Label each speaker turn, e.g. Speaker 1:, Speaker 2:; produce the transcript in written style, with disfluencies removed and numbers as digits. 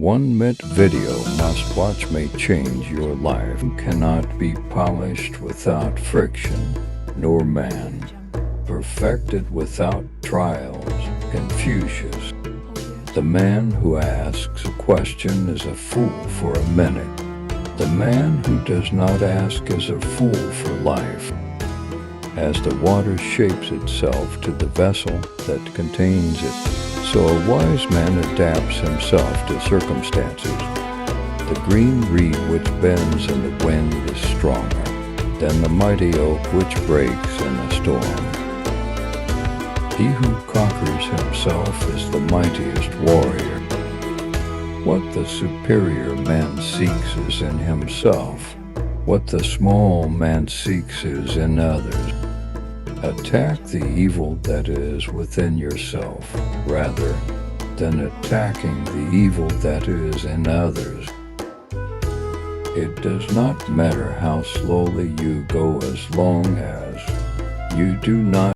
Speaker 1: 1-minute video must-watch may change your life. Cannot be polished without friction, nor man perfected without trials. Confucius. The man who asks a question is a fool for a minute. The man who does not ask is a fool for life. As the water shapes itself to the vessel that contains it, so a wise man adapts himself to circumstances. The green reed which bends in the wind is stronger than the mighty oak which breaks in a storm. He who conquers himself is the mightiest warrior. What the superior man seeks is in himself. What the small man seeks is in others. Attack the evil that is within yourself, rather than attacking the evil that is in others. It does not matter how slowly you go as long as you do not